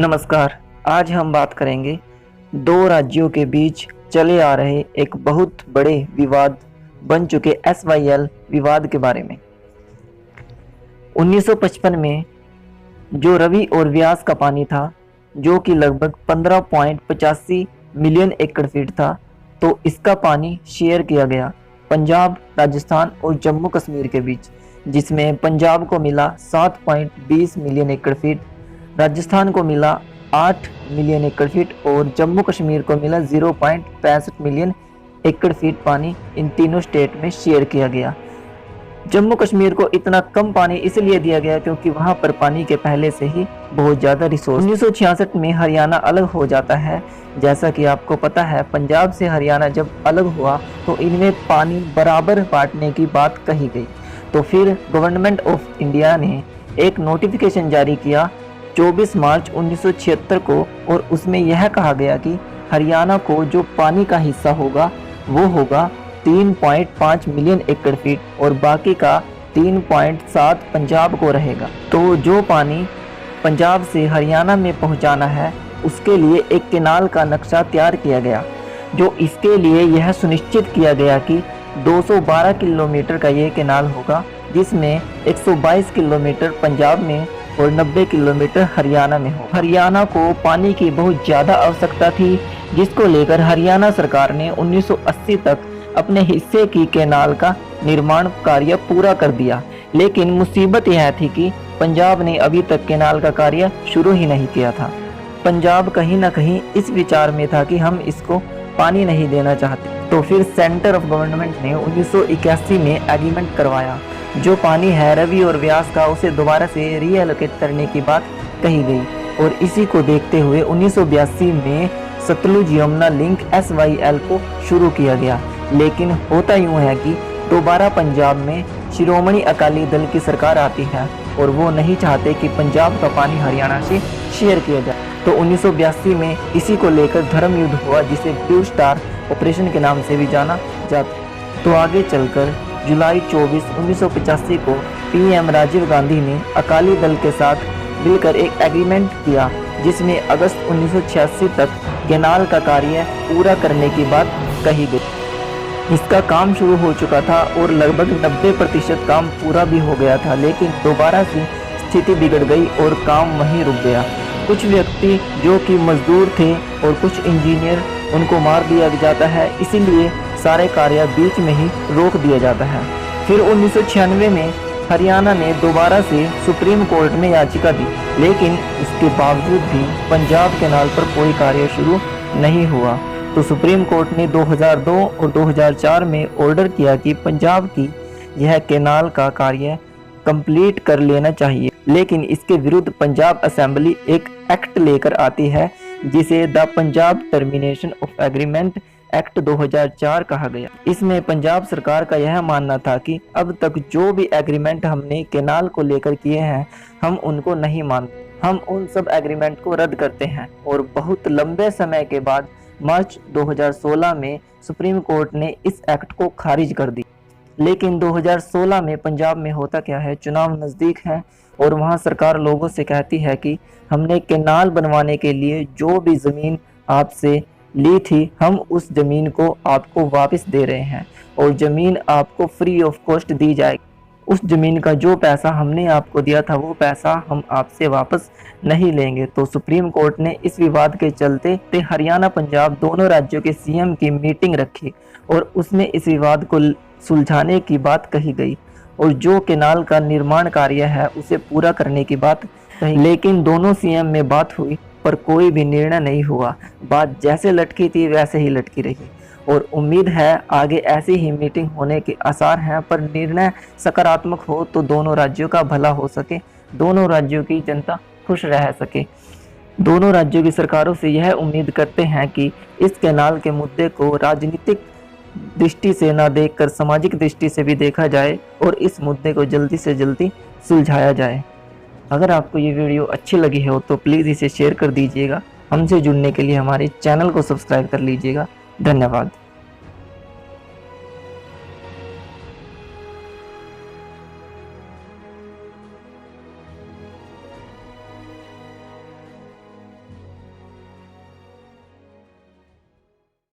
नमस्कार। आज हम बात करेंगे दो राज्यों के बीच चले आ रहे एक बहुत बड़े विवाद बन चुके SYL विवाद के बारे में। 1955 में जो रवि और व्यास का पानी था, जो कि लगभग 15.85 मिलियन एकड़ फीट था, तो इसका पानी शेयर किया गया पंजाब, राजस्थान और जम्मू कश्मीर के बीच, जिसमें पंजाब को मिला 7.20 मिलियन एकड़ फीट, राजस्थान को मिला 8 मिलियन एकड़ फीट और जम्मू कश्मीर को मिला 0.65 मिलियन एकड़ फीट पानी इन तीनों स्टेट में शेयर किया गया। जम्मू कश्मीर को इतना कम पानी इसलिए दिया गया क्योंकि वहां पर पानी के पहले से ही बहुत ज़्यादा रिसोर्स। 1966 में हरियाणा अलग हो जाता है। जैसा कि आपको पता है, पंजाब से हरियाणा जब अलग हुआ तो इनमें पानी बराबर बांटने की बात कही गई। तो फिर गवर्नमेंट ऑफ इंडिया ने एक नोटिफिकेशन जारी किया 24 मार्च 1976 को, और उसमें यह कहा गया कि हरियाणा को जो पानी का हिस्सा होगा वो होगा 3.5 मिलियन एकड़ फीट और बाकी का 3.7 पंजाब को रहेगा। तो जो पानी पंजाब से हरियाणा में पहुंचाना है उसके लिए एक केनाल का नक्शा तैयार किया गया, जो इसके लिए यह सुनिश्चित किया गया कि 212 किलोमीटर का ये केनाल होगा, जिसमें 122 किलोमीटर पंजाब में और 90 किलोमीटर हरियाणा में हो। हरियाणा को पानी की बहुत ज़्यादा आवश्यकता थी, जिसको लेकर हरियाणा सरकार ने 1980 तक अपने हिस्से की केनाल का निर्माण कार्य पूरा कर दिया। लेकिन मुसीबत यह थी कि पंजाब ने अभी तक केनाल का कार्य शुरू ही नहीं किया था। पंजाब कहीं ना कहीं इस विचार में था कि हम इसको पानी नहीं देना चाहते। तो फिर सेंटर ऑफ गवर्नमेंट ने 1981 में एग्रीमेंट करवाया। जो पानी है रवि और व्यास का, उसे दोबारा से रीएलोकेट करने की बात कही गई, और इसी को देखते हुए 1982 में सतलुज यमुना लिंक SYL को शुरू किया गया। लेकिन होता यूँ है कि दोबारा पंजाब में शिरोमणि अकाली दल की सरकार आती है और वो नहीं चाहते कि पंजाब का पानी हरियाणा से शेयर किया जाए। तो 1982 में इसी को लेकर धर्म युद्ध हुआ, जिसे ब्लू स्टार ऑपरेशन के नाम से भी जाना जाता। तो आगे चलकर जुलाई 24, 1985 को PM राजीव गांधी ने अकाली दल के साथ मिलकर एक एग्रीमेंट किया, जिसमें अगस्त 1986 तक केनाल का कार्य पूरा करने की बात कही गई। इसका काम शुरू हो चुका था और लगभग 90% काम पूरा भी हो गया था, लेकिन दोबारा से स्थिति बिगड़ गई और काम वहीं रुक गया। कुछ व्यक्ति जो कि मजदूर थे और कुछ इंजीनियर, उनको मार दिया जाता है, इसीलिए सारे कार्य बीच में ही रोक दिया जाता है। फिर 1996 में हरियाणा ने दोबारा से सुप्रीम कोर्ट में याचिका दी, लेकिन उसके बावजूद भी पंजाब केनाल पर कोई कार्य शुरू नहीं हुआ। तो सुप्रीम कोर्ट ने 2002 और 2004 में ऑर्डर किया कि पंजाब की यह केनाल का कार्य कंप्लीट कर लेना चाहिए। लेकिन इसके विरुद्ध पंजाब असेंबली एक एक्ट लेकर आती है, जिसे the Punjab termination of agreement act 2004 कहा गया। इसमें पंजाब सरकार का यह मानना था कि अब तक जो भी एग्रीमेंट हमने केनाल को लेकर किए हैं, हम उनको नहीं मानते, हम उन सब एग्रीमेंट को रद्द करते हैं। और बहुत लंबे समय के बाद मार्च 2016 में सुप्रीम कोर्ट ने इस एक्ट को खारिज कर दी। लेकिन 2016 में पंजाब में होता क्या है, चुनाव नज़दीक है और वहां सरकार लोगों से कहती है कि हमने केनाल बनवाने के लिए जो भी ज़मीन आपसे ली थी, हम उस ज़मीन को आपको वापस दे रहे हैं और ज़मीन आपको फ्री ऑफ कॉस्ट दी जाएगी। उस ज़मीन का जो पैसा हमने आपको दिया था, वो पैसा हम आपसे वापस नहीं लेंगे। तो सुप्रीम कोर्ट ने इस विवाद के चलते हरियाणा पंजाब दोनों राज्यों के CM की मीटिंग रखी और उसमें इस विवाद को सुलझाने की बात कही गई और जो केनाल का निर्माण कार्य है उसे पूरा करने की बात कही। लेकिन दोनों CM में बात हुई पर कोई भी निर्णय नहीं हुआ। बात जैसे लटकी थी वैसे ही लटकी रही और उम्मीद है आगे ऐसी ही मीटिंग होने के आसार हैं, पर निर्णय सकारात्मक हो तो दोनों राज्यों का भला हो सके, दोनों राज्यों की जनता खुश रह सके। दोनों राज्यों की सरकारों से यह उम्मीद करते हैं कि इस केनाल के मुद्दे को राजनीतिक दृष्टि से न देखकर सामाजिक दृष्टि से भी देखा जाए और इस मुद्दे को जल्दी से जल्दी सुलझाया जाए। अगर आपको ये वीडियो अच्छी लगी हो तो प्लीज़ इसे शेयर कर दीजिएगा। हमसे जुड़ने के लिए हमारे चैनल को सब्सक्राइब कर लीजिएगा। धन्यवाद।